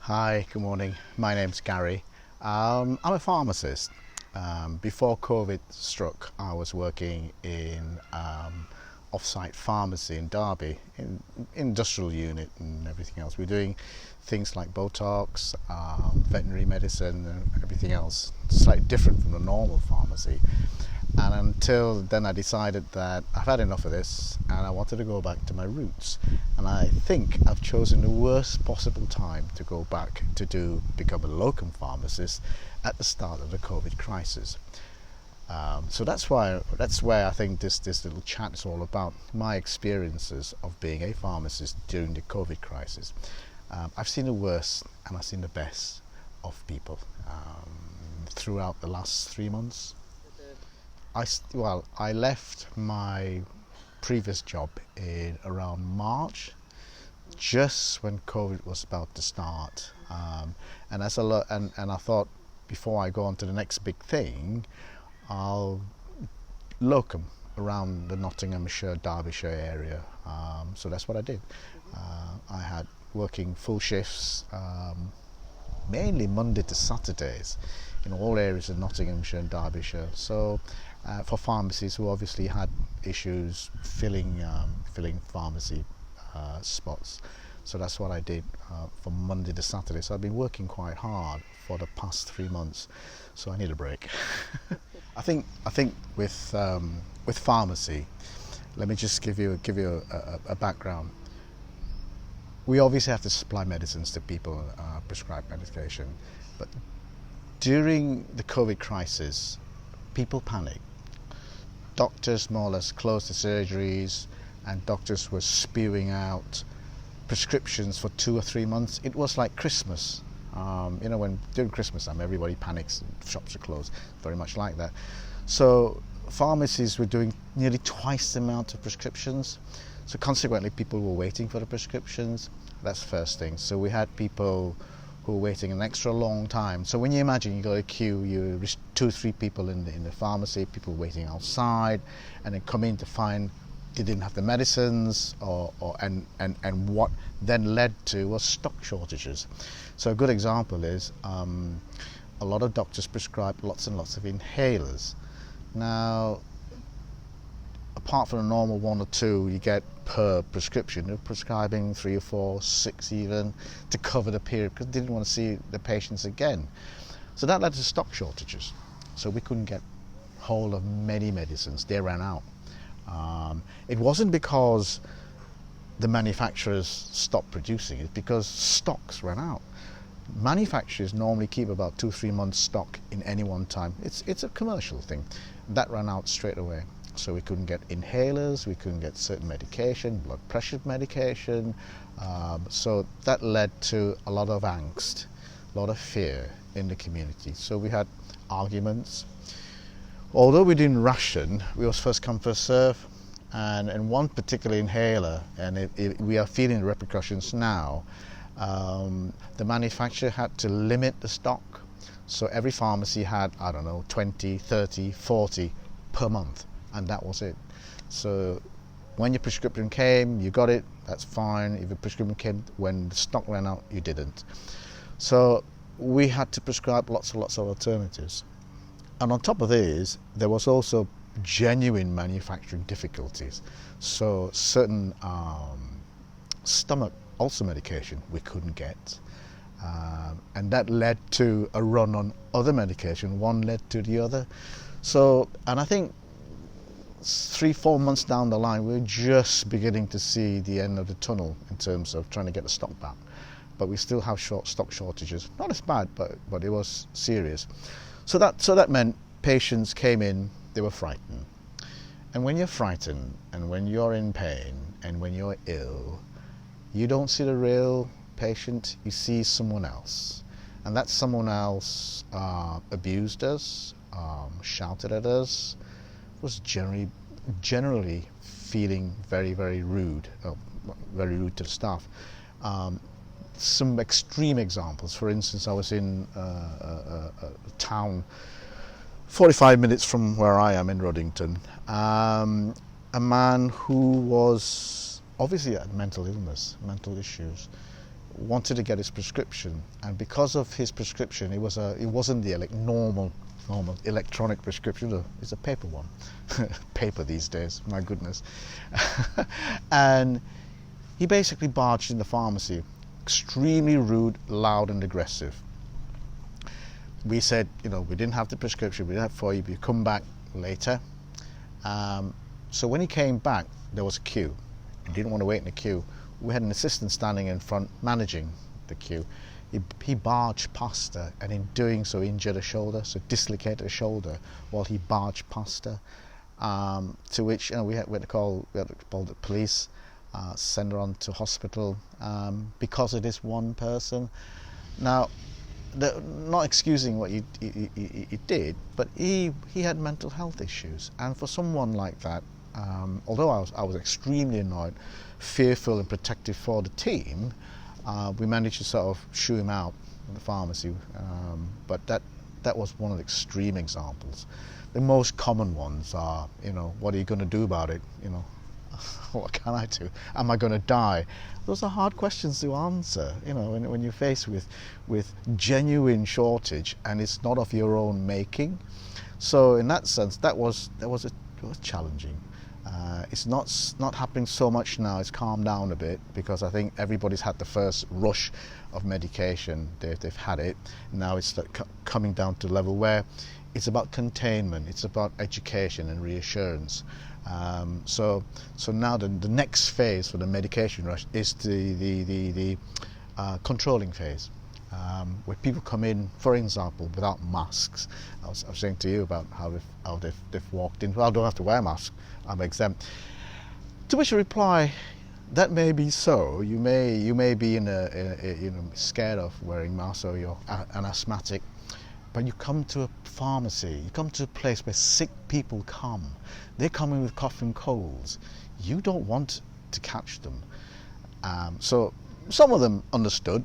Hi, good morning. My name's Gary. I'm a pharmacist. Before COVID struck, I was working in off-site pharmacy in Derby, in industrial unit and everything else. We're doing things like Botox, veterinary medicine, and everything else, slightly different from the normal pharmacy. And until then, I decided that I've had enough of this and I wanted to go back to my roots. And I think I've chosen the worst possible time to go back to become a locum pharmacist at the start of the COVID crisis. So that's where I think this little chat is all about, my experiences of being a pharmacist during the COVID crisis. I've seen the worst and I've seen the best of people throughout the last 3 months. I left my previous job in around March, just when COVID was about to start, and I thought, before I go on to the next big thing, I'll locum around the Nottinghamshire, Derbyshire area. So that's what I did. I had working full shifts, mainly Monday to Saturdays, in all areas of Nottinghamshire and Derbyshire. So for pharmacies who obviously had issues filling pharmacy spots. So that's what I did from Monday to Saturday. So I've been working quite hard for the past 3 months. So I need a break. I think with pharmacy, let me just give you a background. We obviously have to supply medicines to people, prescribed medication, but during the COVID crisis, people panicked. Doctors more or less closed the surgeries, and doctors were spewing out prescriptions for 2 or 3 months. It was like Christmas. When during Christmas time everybody panics, shops are closed, very much like that. So pharmacies were doing nearly twice the amount of prescriptions. So consequently, people were waiting for the prescriptions. That's the first thing. So we had people who were waiting an extra long time. So when you imagine you got a queue, you 2 or 3 people in the pharmacy, people waiting outside, and then come in to find they didn't have the medicines, and what then led to was stock shortages. So a good example is a lot of doctors prescribe lots and lots of inhalers. Now, apart from a normal 1 or 2 you get per prescription, they're prescribing 3 or 4, 6 even, to cover the period, because they didn't want to see the patients again. So that led to stock shortages. So we couldn't get hold of many medicines. They ran out. It wasn't because the manufacturers stopped producing, it's because stocks ran out. Manufacturers normally keep about 2 or 3 months stock in any one time. It's a commercial thing. That ran out straight away. So we couldn't get inhalers, we couldn't get certain medication, blood pressure medication. So that led to a lot of angst, a lot of fear in the community. So we had arguments. Although we didn't ration, we was first come, first serve. And one particular inhaler, and we are feeling the repercussions now, the manufacturer had to limit the stock. So every pharmacy had, 20, 30, 40 per month. And that was it. So when your prescription came, you got it, that's fine. If your prescription came when the stock ran out, you didn't. So we had to prescribe lots and lots of alternatives. And on top of this, there was also genuine manufacturing difficulties. So certain stomach ulcer medication we couldn't get. And that led to a run on other medication. One led to the other. So, and I think 3-4 months down the line, we're just beginning to see the end of the tunnel in terms of trying to get the stock back. But we still have stock shortages. Not as bad, but it was serious. So that meant patients came in, they were frightened. And when you're frightened, and when you're in pain, and when you're ill, you don't see the real patient, you see someone else. And that someone else abused us, shouted at us, was generally feeling very, very rude, very rude to the staff. Some extreme examples. For instance, I was in a town 45 minutes from where I am in Ruddington. A man who was obviously had mental illness, mental issues, wanted to get his prescription, and because of his prescription, it wasn't the normal electronic prescription. It's a paper one. Paper these days, my goodness. And he basically barged in the pharmacy, extremely rude, loud and aggressive. We said, we didn't have the prescription, we didn't have it for you, but you come back later. So when he came back, there was a queue. He didn't want to wait in the queue. We had an assistant standing in front managing the queue. He barged past her, and in doing so injured her shoulder, so dislocated her shoulder while he barged past her. To which we had to call the police, send her on to hospital because of this one person. Now, not excusing what he did, but he had mental health issues, and for someone like that, although I was extremely annoyed, fearful and protective for the team, we managed to sort of shoo him out of the pharmacy. But that was one of the extreme examples. The most common ones are, what are you going to do about it? What can I do? Am I going to die? Those are hard questions to answer, when you're faced with genuine shortage and it's not of your own making. So in that sense, it was challenging. It's not happening so much now. It's calmed down a bit because I think everybody's had the first rush of medication. They've had it. Now it's coming down to a level where it's about containment. It's about education and reassurance. So now the next phase for the medication rush is the controlling phase, where people come in, for example, without masks. I was saying to you about how they've walked in. Well, I don't have to wear a mask. I'm exempt. To which I reply, that may be so. You may be scared of wearing masks, or you're an asthmatic. But you come to a pharmacy, you come to a place where sick people come. They're coming with cough and colds. You don't want to catch them. So some of them understood,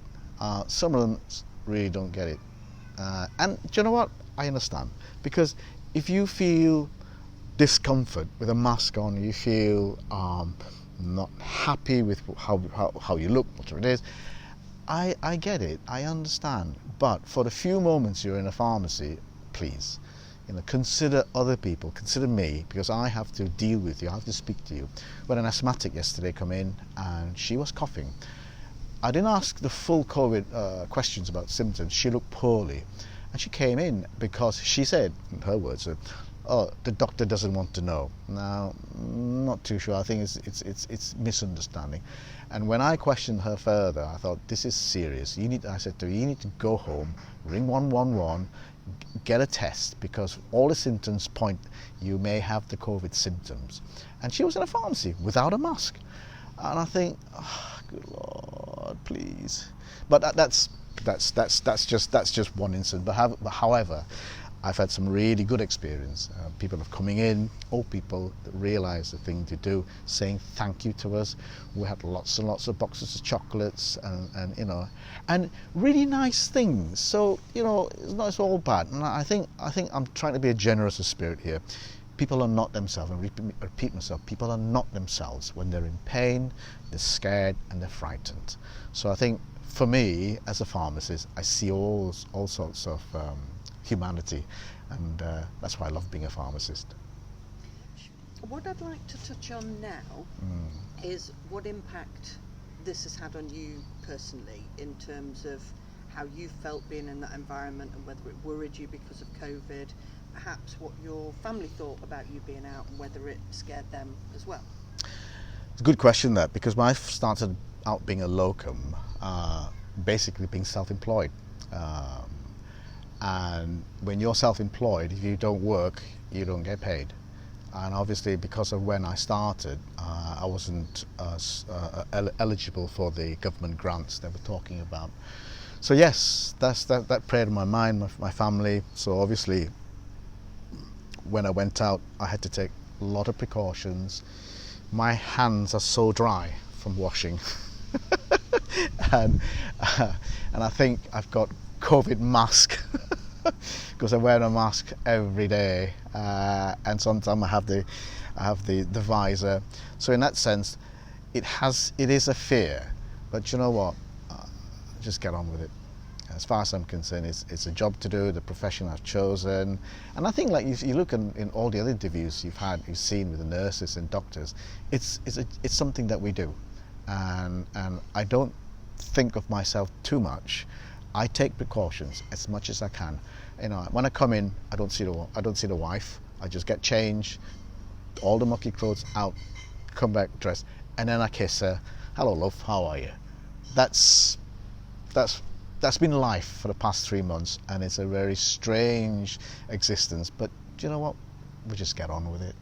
some of them really don't get it. And do you know what? I understand. Because if you feel discomfort with a mask on, you feel not happy with how you look, whatever it is, I get it, I understand. But for the few moments you're in a pharmacy, please, consider other people, consider me, because I have to deal with you, I have to speak to you. We had an asthmatic yesterday come in and she was coughing. I didn't ask the full COVID questions about symptoms. She looked poorly. And she came in because she said, in her words, oh, the doctor doesn't want to know. Now, I'm not too sure. I think it's misunderstanding. And when I questioned her further, I thought, this is serious. I said to her, you need to go home, ring 111, get a test, because all the symptoms point you may have the COVID symptoms. And she was in a pharmacy without a mask. And I think, oh, good Lord, please. But that's just one incident. But however, I've had some really good experience. People are coming in, old people that realise the thing to do, saying thank you to us. We had lots and lots of boxes of chocolates and really nice things. So it's all bad. And I think I'm trying to be a generous of spirit here. People are not themselves, and repeat myself, people are not themselves when they're in pain, they're scared and they're frightened. So I think for me, as a pharmacist, I see all sorts of humanity, and that's why I love being a pharmacist. What I'd like to touch on now is what impact this has had on you personally, in terms of how you felt being in that environment and whether it worried you because of COVID, perhaps what your family thought about you being out and whether it scared them as well. It's a good question, that, because when I started out being a locum, basically being self-employed, and when you're self-employed, if you don't work, you don't get paid. And obviously, because of when I started, I wasn't eligible for the government grants they were talking about. So yes, that preyed on my mind, my family. So obviously, when I went out, I had to take a lot of precautions. My hands are so dry from washing, and I think I've got COVID mask because I wear a mask every day, and sometimes I have the visor. So in that sense, it is a fear. But you know what? just get on with it. As far as I'm concerned, it's a job to do, the profession I've chosen. And I think, like, you look in all the other interviews you've seen with the nurses and doctors, it's something that we do. And I don't think of myself too much. I take precautions as much as I can. You know, when I come in, I don't see the wife. I just get changed, all the mucky clothes out, come back dressed, and then I kiss her. Hello, love, how are you? That's been life for the past 3 months, and it's a very strange existence. But do you know what? We just get on with it.